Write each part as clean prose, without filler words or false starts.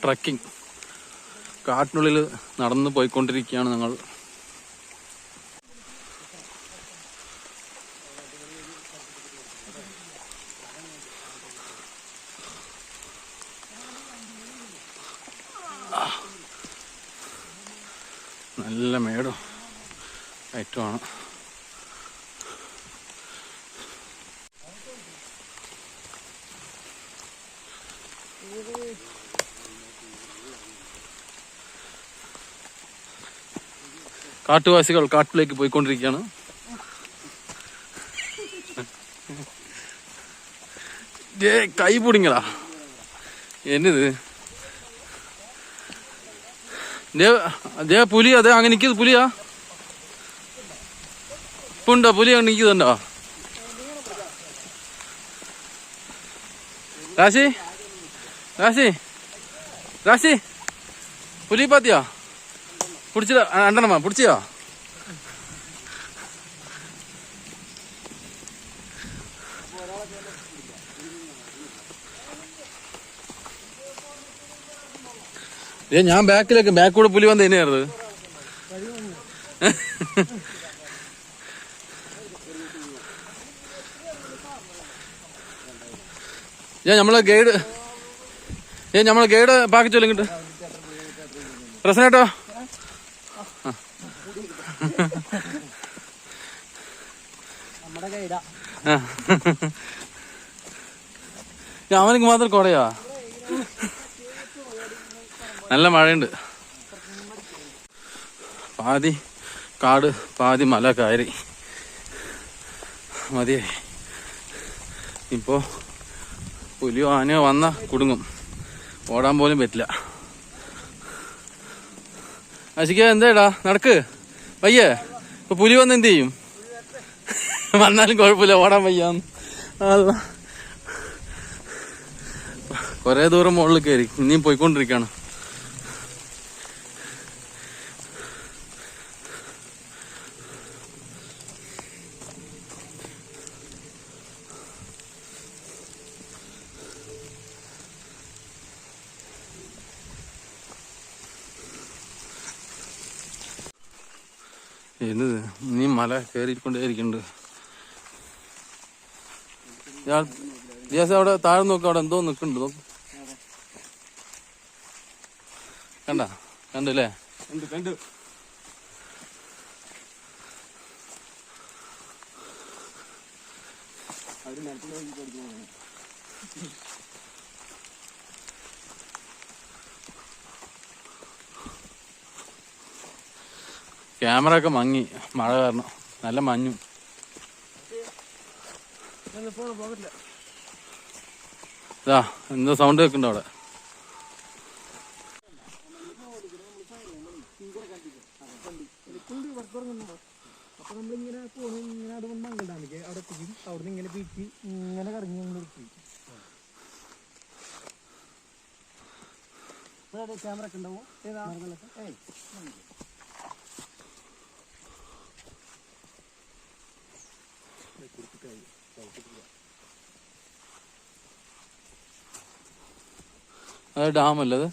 Trekking കാട്ടിനുള്ളിൽ നടന്നു പോയിക്കൊണ്ടിരിക്കുകയാണ് ഞങ്ങൾ. നല്ല മേടും ഐറ്റമാണ്. കാട്ടുവാസികൾ കാട്ടിലേക്ക് പോയിക്കൊണ്ടിരിക്കുകയാണ്. കൈ പൊടിങ്ങളാ എന്നിത് പുലി. അതെ അങ്ങനെ നിൽക്കുന്നത് പുലിയാ? ഇപ്പൊ ഉണ്ടോ പുലി? നിൽക്കുന്നുണ്ടോ? രാശി രാശി രാശി പുലി പാത്തിയാ? പിടിച്ചില്ല? രണ്ടെണ്ണമാ പിടിച്ചിയാ? ഞാൻ ബാക്കൂടെ പുലി വന്ന് തന്നെയായിരുന്നു. നമ്മളെ ഗൈഡ് പാക്കിച്ചോല്ലോ ഇങ്ങോട്ട്. പ്രശ്നേട്ടോ അവനക്ക് മാത്രം കൊടയാ? നല്ല മഴയുണ്ട്. പാതി കാട് പാതി മല കയറി മതിയായി. ഇപ്പോ പുലിയോ ആനയോ വന്ന കുടുങ്ങും, ഓടാൻ പോലും പറ്റില്ല. ആശിക്ക എന്താടാ നടക്ക് വയ്യേ? ഇപ്പൊ പുലി വന്ന് എന്ത് ചെയ്യും? വന്നാലും കുഴപ്പമില്ല, ഓടാൻ വയ്യാന്ന്. കൊറേ ദൂരം മുകളിൽ കയറി, ഇനിയും പോയിക്കൊണ്ടിരിക്കാണ്. എന്നത് നീ മല കയറിക്കൊണ്ടേയിരിക്കുന്നുണ്ട്. അവിടെ താഴെ നോക്ക്, അവിടെ എന്തോ നിൽക്കുന്നുണ്ട്. നോക്ക്, കണ്ടല്ലേ? കണ്ടു. ക്യാമറ ഒക്കെ മങ്ങി മഴ കാരണം, നല്ല മഞ്ഞും. ഇതാ എന്തോ സൗണ്ട് കേൾക്കുന്നുണ്ട് അവിടെ. അപ്പൊ നമ്മളിങ്ങനെ പോണു, ഇങ്ങനെ അവിടെ മംഗൾ ഡാമിക്ക് അവിടെ എത്തിക്കും. അവിടെ നിന്ന് ഇങ്ങനെ പീക്കി ഇങ്ങനെ കറങ്ങി ക്യാമറ ഒക്കെ ഉണ്ടാവും. അത് ഡാമല്ലേ അത്?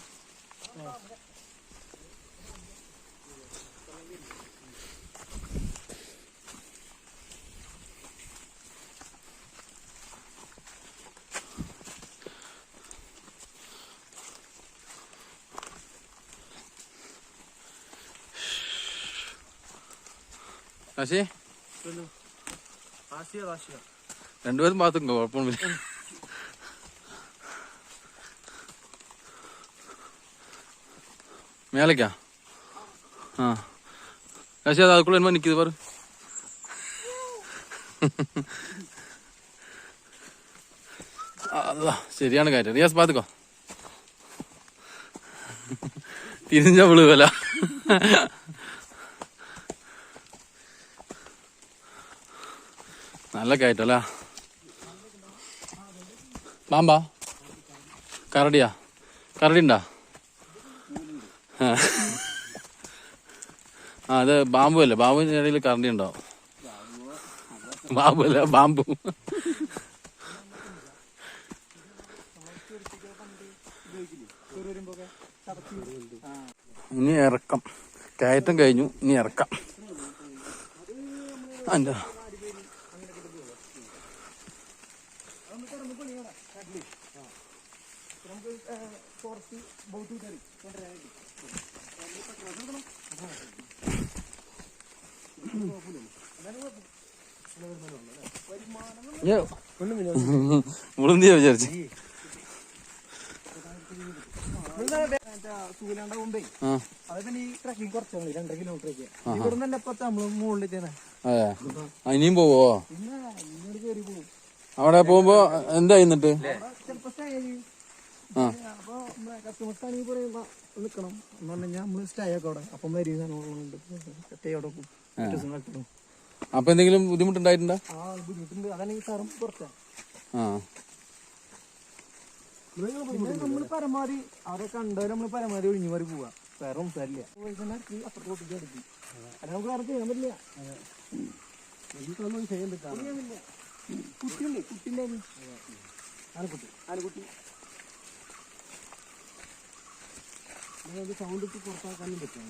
രണ്ടുപേരും ഭാഗത്തുണ്ടോ? കുഴപ്പമൊന്നുമില്ല. മേലേക്കാ? ആ കാശി അത് അതുക്കുള്ള എന്മാ നിൽക്കുന്നത് പറ. ശരിയാണ് കാര്യം. റിയാസ് പാത്തുക്കോ, തിരിഞ്ഞ വിളുവല്ല. നല്ല കയറ്റല്ല. പാമ്പാ? കരടിയാ? കരടി ഉണ്ടാ? ആ അത് ബാമ്പു അല്ലേ, ബാമ്പുവിന്റെ ഇടയിൽ കറണ്ടി ഉണ്ടാവും. ബാമ്പു അല്ല, ബാമ്പു. ഇനി ഇറക്കം, കയറ്റം കഴിഞ്ഞു, ഇനി ഇറക്കാം. അല്ല മുളുന്തിയാ വിചാരിച്ചു. അതെ, ഇനിയും പോവോ? അവിടെ പോകുമ്പോ എന്താ എന്നിട്ട് നിക്കണം എന്ന് പറഞ്ഞാൽ നമ്മള് സ്റ്റേ ഒക്കെ അവിടെ അപ്പം അപ്പൊ എന്തെങ്കിലും ബുദ്ധിമുട്ടുണ്ടായിട്ടുണ്ടോ? ബുദ്ധിമുട്ടുണ്ട്. അതാണ് ഈ സാറും കുറച്ചാ. നമ്മള് പരമാവധി അവിടെ കണ്ടാലും നമ്മള് പരമാവധി ഒഴിഞ്ഞു മാറി പോവാ. വേറെ സംസാരില്ല. അപ്പുറത്തോട്ട് എടുക്കും. അത് നമുക്ക് വേറെ ചെയ്യാൻ പറ്റില്ല. കുട്ടിയുണ്ട്, കുട്ടിന്റെ ആനക്കുട്ടി, ആനക്കുട്ടി സൗണ്ട് ഇട്ട് പുറത്താക്കാനും പറ്റും.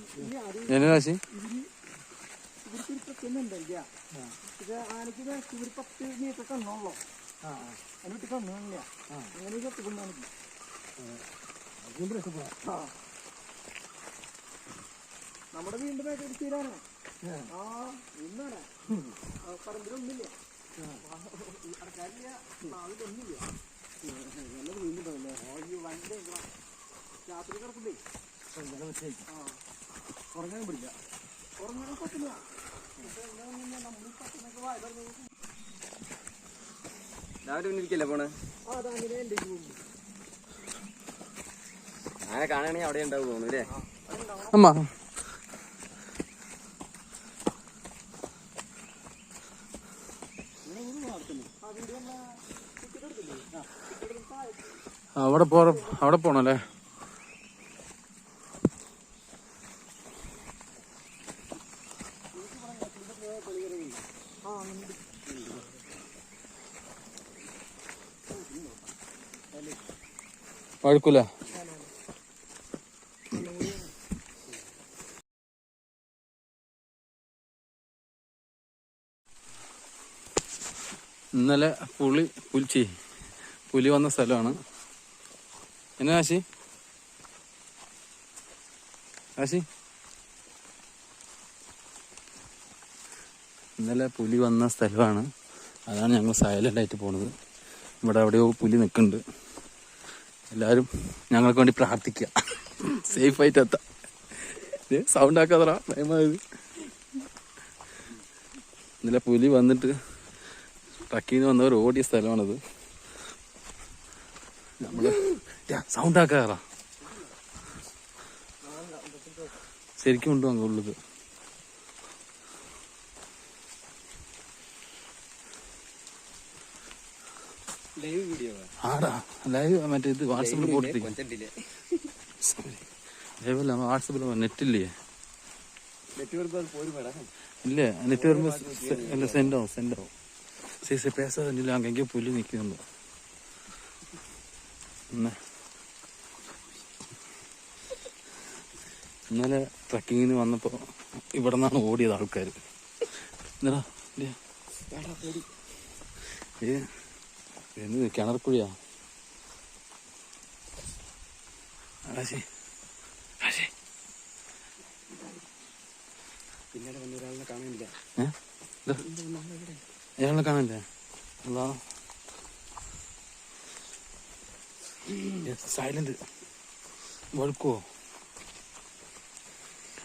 ഇവർക്ക് പ്രത്യേകമില്ല. ഇത് ആനക്ക് ഇവർ 10 മീറ്റർ കണ്ണുള്ളൂ. അതിനിട്ട് കണ്ണില്ല. അങ്ങനെ കെട്ടിക്കൊണ്ടാണ് നമ്മുടെ വീണ്ടും തീരാണ്. ഇന്നാണ് പറമ്പിലൊന്നുമില്ല, അടക്കാരില്ല, നാവിലൊന്നുമില്ല. നല്ല വീണ്ടുണ്ടാവില്ലേ? വണ്ടി രാത്രി കിടക്കില്ലേ? ഉറങ്ങാനും പിടില്ല, ഉറങ്ങാനും പറ്റില്ല. നമ്മൾ പറ്റുന്നൊക്കെ വായ രാവിലെ പിന്നിരിക്കല്ലേ പോണേ? അതങ്ങനെ എൻ്റെ പോകും. ആനെ കാണുകയാണെങ്കിൽ അവിടെ ഉണ്ടാവും തോന്നുന്നു അല്ലേ? അമ്മ അവിടെ പോണല്ലേ? വഴുക്കൂല. ഇന്നലെ പുലി വന്ന സ്ഥലമാണ്. എന്നാ ആശി ഇന്നലെ പുലി വന്ന സ്ഥലമാണ്. അതാണ് ഞങ്ങൾ സൈലന്റ് ആയിട്ട് പോണത്. ഇവിടെ എവിടെയോ പുലി നിൽക്കുന്നുണ്ട്. എല്ലാവരും ഞങ്ങൾക്ക് വേണ്ടി പ്രാർത്ഥിക്കുക, സേഫായിട്ട് എത്താം. സൗണ്ട് ആക്കാതറ ഭയമായത്. ഇന്നലെ പുലി വന്നിട്ട് ട്രക്കിൽ നിന്ന് വന്നവർ ഓടിയ സ്ഥലമാണത്. നമ്മള് സൗണ്ട് ആക്കാറ ശരിക്കും ഉണ്ടോ അങ്ങ് ഉള്ളത്? ആടാ ലൈവ് മറ്റേ ഇത് വാട്സപ്പിൽ പോട്ടിരിക്കും. ലൈവല്ല, വാട്സപ്പിൽ നെറ്റില്ലേ? ഇല്ല, നെറ്റ് വരുമ്പോ സെൻഡ് ആവും. പേസ അങ്കെങ്കിൽ പുലി നിൽക്കുന്നുണ്ടോ? ഇന്നലെ ട്രക്കിങ്ങിന് വന്നപ്പോ ഇവിടെ നിന്നാണ് ഓടിയത് ആൾക്കാർ. എന്ത് കിണർക്കുഴിയാ? പിന്നീട് വന്ന ഒരാളിനെ കാണാനില്ല. അയാളെ കാണാനില്ലേ? സൈലന്റ്. വഴുക്കുവോ?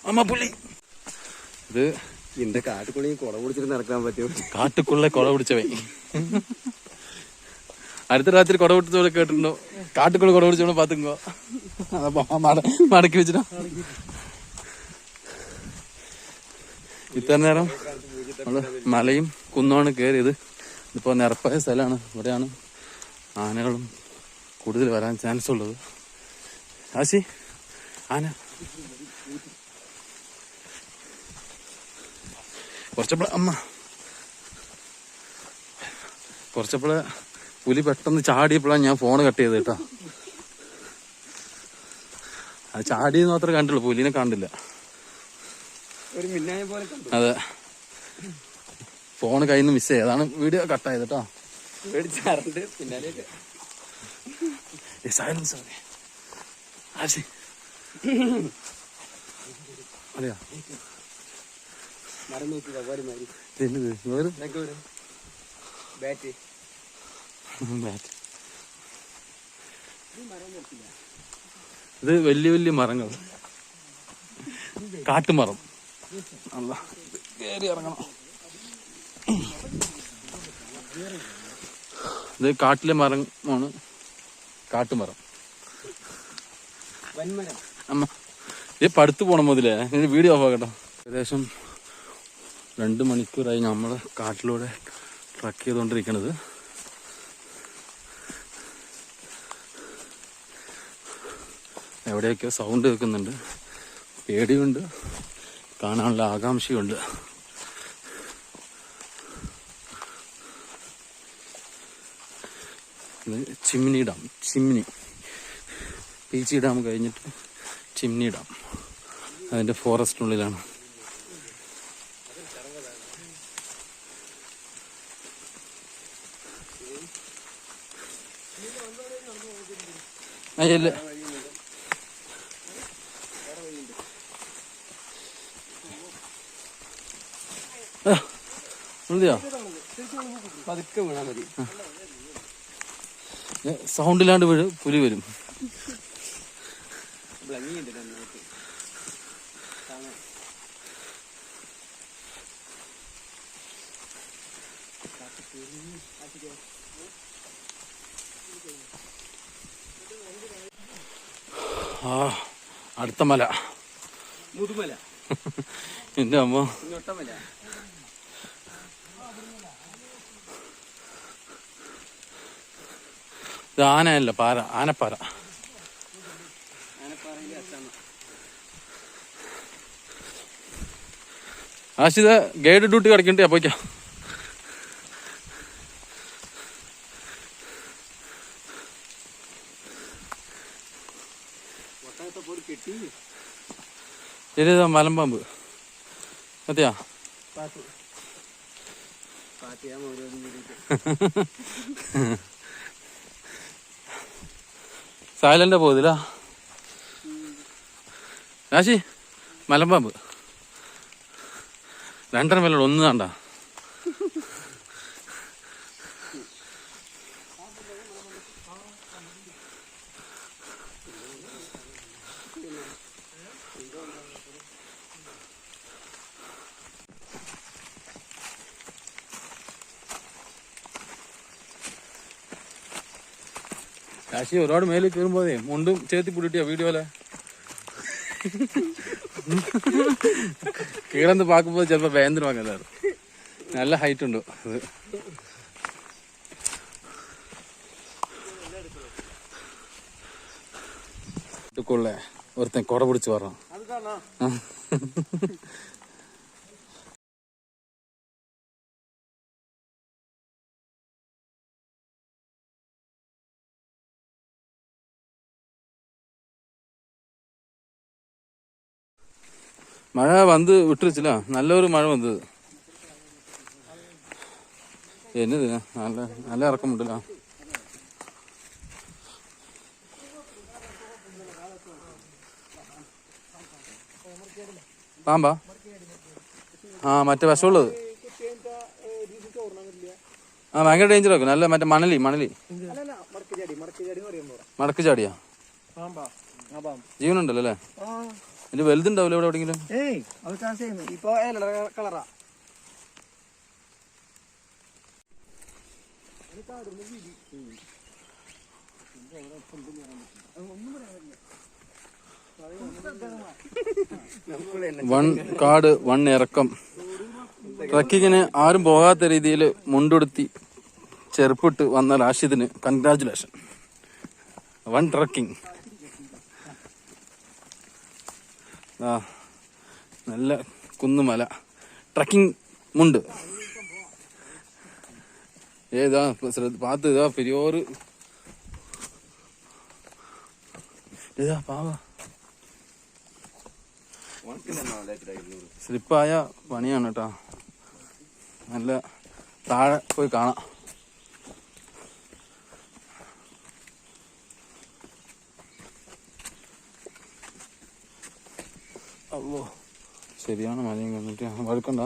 അമ്മ പുള്ളി. ഇത് എന്റെ കാട്ടുകുള്ളി കുട പിടിച്ചിട്ട് നടക്കാൻ പറ്റുമോ? കാട്ടുക്കുള്ള കുട പിടിച്ചവേ. അടുത്ത രാത്രി കുട പിടിച്ചോടെ കേട്ടിട്ടുണ്ടോ? കാട്ടുക്കുള്ള കുട പിടിച്ചോടെ പാത്തുങ്കോ മടക്കി വെച്ചിട്ടോ. ഇത്ര നേരം നമ്മള് മലയും കുന്നുമാണ് കയറിയത്. ഇതിപ്പോ നിരപ്പായ സ്ഥലമാണ്. ഇവിടെയാണ് ആനകളും കൂടുതൽ വരാൻ ചാൻസ് ഉള്ളത്. ആശി ആന കുറച്ചപ്പോഴേ പുലി പെട്ടെന്ന് ചാടിയപ്പോഴാണ് ഞാൻ ഫോൺ കട്ട് ചെയ്ത് കേട്ടോ. അത് ചാടിയെന്ന് മാത്രമേ കണ്ടുള്ളൂ, പുലിനെ കണ്ടില്ല. ഒരു മിന്നായ പോലെ കണ്ടു. അതെ, ഫോണ് കയ്യിൽ നിന്ന് മിസ് ചെയ്ത്, അതാണ് വീഡിയോ കട്ടായത് കേട്ടോ. പേടിച്ചാറുണ്ട് പിന്നാലെ. അതെയാ, മരം നോക്കി വവ്വാരി മാറി. ബാറ്റ് ഇത് വലിയ വലിയ മരങ്ങൾ, കാട്ടുമരം. അല്ല, കയറി ഇറങ്ങണം. ഇത് കാട്ടിലെ മരമാണ്, കാട്ടുമരം. വൻമരം. അമ്മ ഇത് പടുത്തു പോണം മുതലേ, വീഡിയോ ഓഫ് ആക്കട്ടോ. ഏകദേശം 2 മണിക്കൂറായി നമ്മൾ കാട്ടിലൂടെ ട്രക്ക് ചെയ്തുകൊണ്ടിരിക്കണത്. എവിടെയൊക്കെയോ സൗണ്ട് കേൾക്കുന്നുണ്ട്, പേടിയുണ്ട്, കാണാനുള്ള ആകാംക്ഷയുണ്ട്. ഇത് ചിമ്മിനി ഡാം, പീച്ചി ഡാം കഴിഞ്ഞിട്ട് ചിമ്മിനി ഡാം, അതിൻ്റെ ഫോറസ്റ്റിനുള്ളിലാണ്. അയ്യല്ലേ, പതുക്കെ വീണാ മതി. സൗണ്ടില്ലാണ്ട് പുലി വരും. ഭംഗിയുണ്ട് നന്നായിട്ട്. അടുത്ത മല മുതുമല. എന്റെ അമ്മ, ഞൊട്ടമല. ഇത് ആനയല്ല, പാര, ആനപ്പാര. ആശിത ഗൈഡ് ഡ്യൂട്ടി കിടക്കണ്ടേ, അപ്പോയ്ക്കാം. ഇതാ മലമ്പാമ്പ്. അതെയാ, സൈലന്റ് പോകുന്നില്ല. രാശി, മലമ്പാമ്പ് 2 മേലുള്ള 1 കണ്ട. രാശി ഒരുപാട് മേലിൽ കയറുമ്പോഴേ മുണ്ടും ചേർത്തി പിടിട്ടിയാ വീഡിയോയിലെ കീഴന്ന് പാക്കുമ്പോ ചിലപ്പോ വേന്ദ്രം വാങ്ങലാറ്. നല്ല ഹൈറ്റ് ഉണ്ട് അത്. കൊള്ളേ ഒരുത്തൻ കുട പിടിച്ച് പറഞ്ഞു. മഴ വന്ന് വിട്ടുവച്ചില്ല, നല്ലൊരു മഴ വന്നത്. എന്നത് നല്ല നല്ല ഇറക്കമുണ്ടല്ലോ. പാമ്പാ? ആ, മറ്റേ വശമുള്ളത്. ആ, ഭയങ്കര ഡേഞ്ചർ ആക്കും. നല്ല മറ്റേ മണലി മടക്ക് ചാടിയാ ജീവനുണ്ടല്ലോ അല്ലേ? ഇതിന്റെ വലുതുണ്ടാവില്ല ഇവിടെ എവിടെയെങ്കിലും? കളറാ വൺ കാട് വൺ ഇറക്കം. ട്രക്കിങ്ങിന് ആരും പോകാത്ത രീതിയിൽ മുണ്ടുടുത്തി ചെറുപ്പിട്ട് വന്ന റാഷിദിന് കൺഗ്രാജുലേഷൻ. One trekking. നല്ല കുന്നുമല ട്രക്കിംഗ് മുണ്ട് ഏതാ പാത്ത് ഇതാ പെരിയോറ് ഏതാ പാവ സ്ലിപ്പായ പണിയാണ് കേട്ടോ. നല്ല താഴെ പോയി കാണാം. അല്ലോ ശരിയാണ് മഴയും കണ്ടിട്ട് വഴുക്കണ്ട.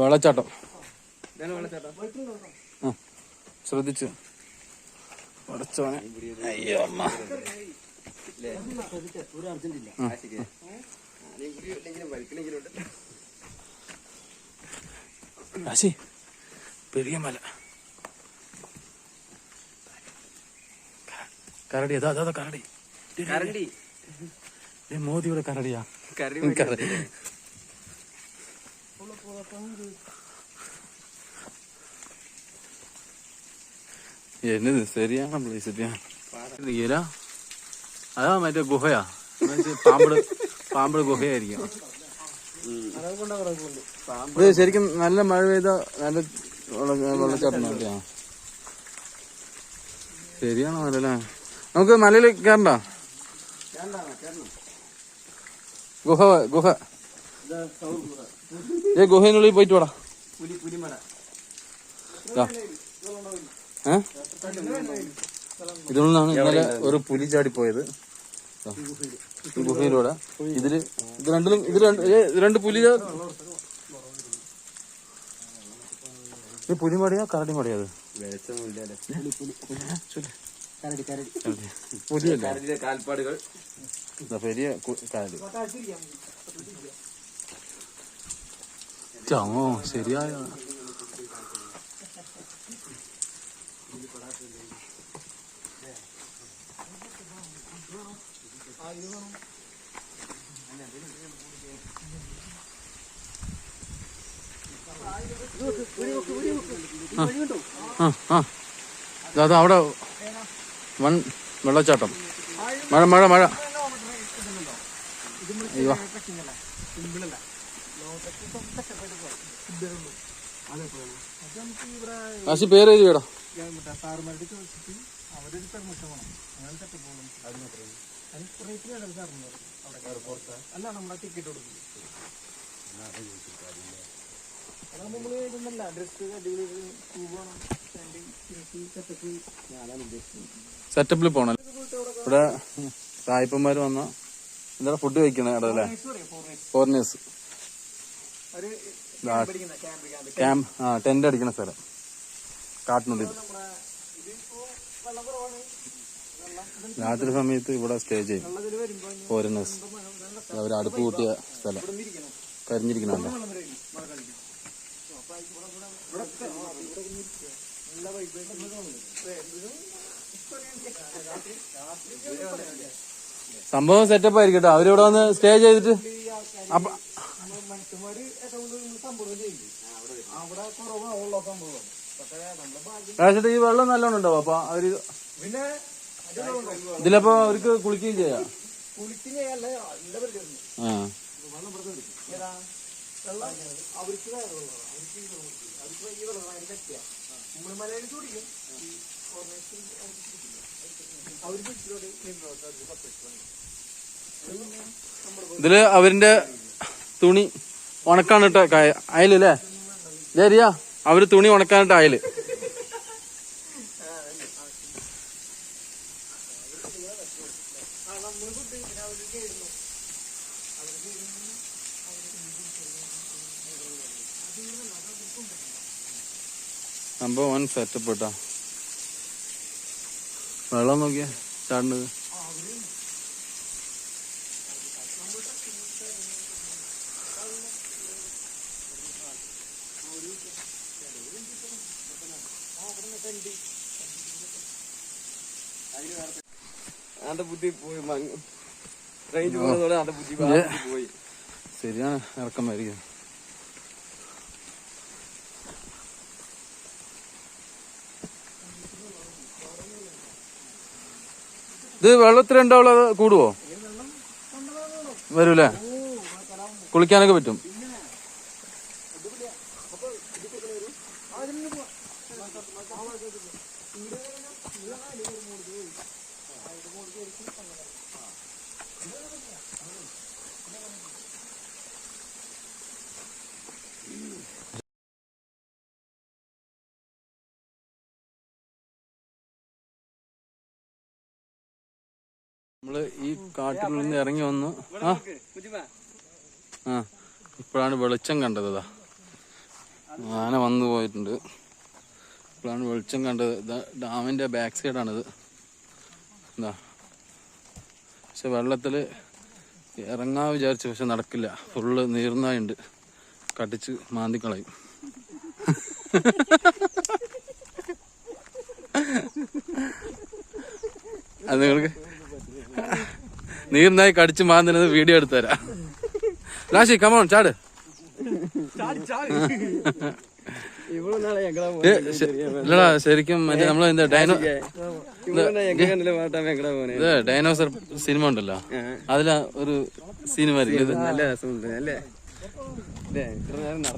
വെള്ളച്ചാട്ടം ശ്രദ്ധിച്ചു പടച്ചോനെ. അയ്യോ അമ്മ ആശി പെരിയ മല കരടി അതാ അതാ കരടി കരണ്ടി മോദിയുടെ കരടിയാ. കരടി എന്നത് ശരിയാണ് പ്ലേസ്. ഈര അതാ മറ്റേ ഗുഹയാ, പാമ്പട് ഗുഹയായിരിക്കും. ഇത് ശരിക്കും നല്ല മഴ പെയ്ത നല്ല വെള്ളച്ചാട്ടം അല്ലേ? ശരിയാണോ അല്ലല്ലേ? നമുക്ക് മലയിൽ കയറണ്ട. ഗുഹ ഗുഹയിനുള്ളിൽ പോയിട്ട് വാടാ. ഇതിനുള്ളിലാണ് ഇന്നലെ ഒരു പുലി ചാടിപ്പോയത്. ഈ ഗുഹയിലൂടെ ഇത് രണ്ട് പുലി. ഈ പുലി മടിയാ കരടി മടിയാ? അത് പുലിയല്ലേ? കാൽപ്പാടുകൾ പെരിയ കരടി. ചമോ ശരിയായ അതാ അവിടെ വൺ വെള്ളച്ചാട്ടം. മഴ മഴ മഴ. അയ്യോ ആശി പേര് എഴുതി വേടാ. അല്ല നമ്മളെ ടിക്കറ്റ് കൊടുക്കും. സെറ്റപ്പിൽ പോണം. ഇവിടെ സായിപ്പന്മാര് വന്ന എന്താ ഫുഡ് കഴിക്കണ ഇടല്ലേ? ഫോറിനേഴ്സ് ക്യാമ്പ് ടെന്റ് അടിക്കണ സ്ഥലം കാട്ടിനുള്ളിൽ. രാത്രി സമയത്ത് ഇവിടെ സ്റ്റേ ചെയ്യും ഫോറിനേഴ്സ്. അവർ അടുപ്പ് കൂട്ടിയ സ്ഥലം കരിഞ്ഞിരിക്കണല്ലോ. സംഭവം സെറ്റപ്പ് ആയിരിക്കും കേട്ടോ. അവരിവിടെ വന്ന് സ്റ്റേ ചെയ്തിട്ട് അപ്പൊ ഈ വെള്ളം നല്ലോണം ഉണ്ടാവും. അപ്പൊ അവര് ഇതിലപ്പോ അവർക്ക് കുളിക്കുകയും ചെയ്യാം. ഇതില് അവരിന്റെ തുണി ഉണക്കാനിട്ട അയലല്ലേ ജരിയാ? അവര് തുണി ഉണക്കാനിട്ട അയല്. സംഭവം വൻ സെറ്റപ്പ് കേട്ടോ. വെള്ളം നോക്കിയാ ചാടുന്നത്. ബുദ്ധി പോയി റേഞ്ച് പോകുന്നതോടെ ബുദ്ധി പോയി. ശരിയാണ് ഇറക്കം വരിക. ഇത് വെള്ളത്തിലുണ്ടാവുള്ളത് കൂടുവോ? വരൂലേ? കുളിക്കാനൊക്കെ പറ്റും. നമ്മള് ഈ കാട്ടിൽ നിന്ന് ഇറങ്ങി വന്നു. ഇപ്പോഴാണ് വെളിച്ചം കണ്ടത്. ആന വന്നു പോയിട്ടുണ്ട്. ഇപ്പോഴാണ് വെളിച്ചം കണ്ടത്. ഡാമിന്റെ ബാക്ക് സൈഡാണിത്. എന്താ പക്ഷെ വെള്ളത്തിൽ ഇറങ്ങാൻ വിചാരിച്ചു, പക്ഷെ നടക്കില്ല. ഫുള്ള് നീർനായുണ്ട്, കടിച്ച് മാന്തിക്കളയും. അത് നിങ്ങൾക്ക് നീർനായി കടിച്ച് മാന്തുന്നത് വീഡിയോ എടുത്തു തരാം. രാശി കമോൺ ചാട്. ഇല്ലടാ ശരിക്കും മറ്റേ നമ്മള് എന്താ ഡൈനോസർ സിനിമ ഉണ്ടല്ലോ, അതിലാ ഒരു സിനിമ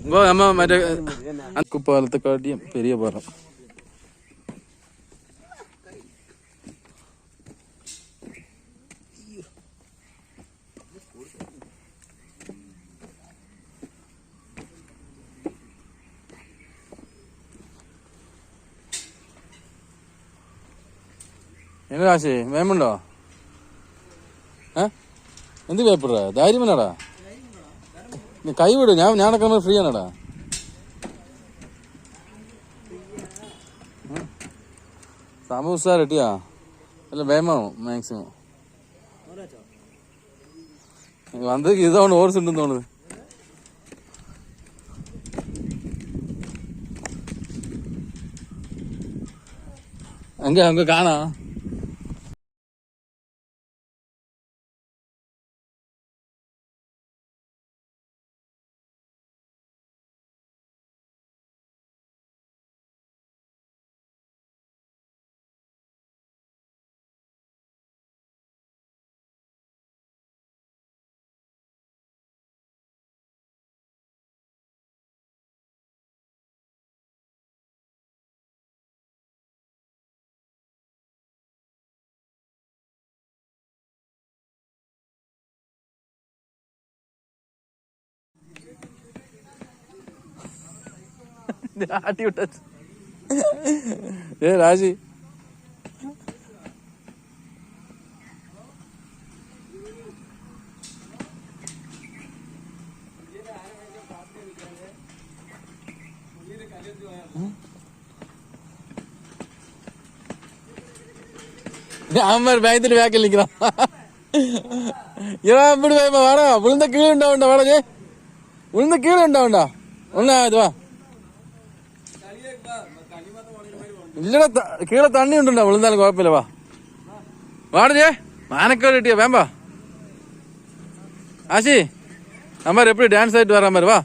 ഇപ്പൊ നമ്മ മറ്റേ കുപ്പാലത്തെക്കാട്ടിയും പെരിയ പാറ. എങ്ങനെ കാശേ വേമുണ്ടോ? എന്ത് പേപ്പറാ? ധൈര്യമെന്നാടാ, നീ കൈ വിട്. ഞാനൊക്കെ ഫ്രീ ആണടാ. സമൂസ റെഡിയാ? അല്ല വേമാണോ മാക്സിമം വന്ന് ഇതാണ് ഓർസ് ഉണ്ടെന്ന് തോന്നുന്നത്. അങ്ങ് കാണാ. രാജി അമ്മ ബാങ്കിൽ ബാക്കിൽ നിൽക്കണം. ഇവിടെ പോയപ്പോ വേണോ ഉളുന്ന കീഴ് ഉണ്ടാവണ്ട? വേണേ ഉളുന്ന കീഴ് ഉണ്ടാവണ്ട? ഒന്നാ ഇത് വാ. ഇല്ലടാ കീഴെ തണ്ണി ഉണ്ടോ? ഉളുന്നാലും കുഴപ്പമില്ല. വാ വാടേ മാനക്കോട് കിട്ടിയ വേമ്പാ. ആശി അമ്മാർ എപ്പോഴും ഡാൻസ് ആയിട്ട് വരാൻ വരും. വാ.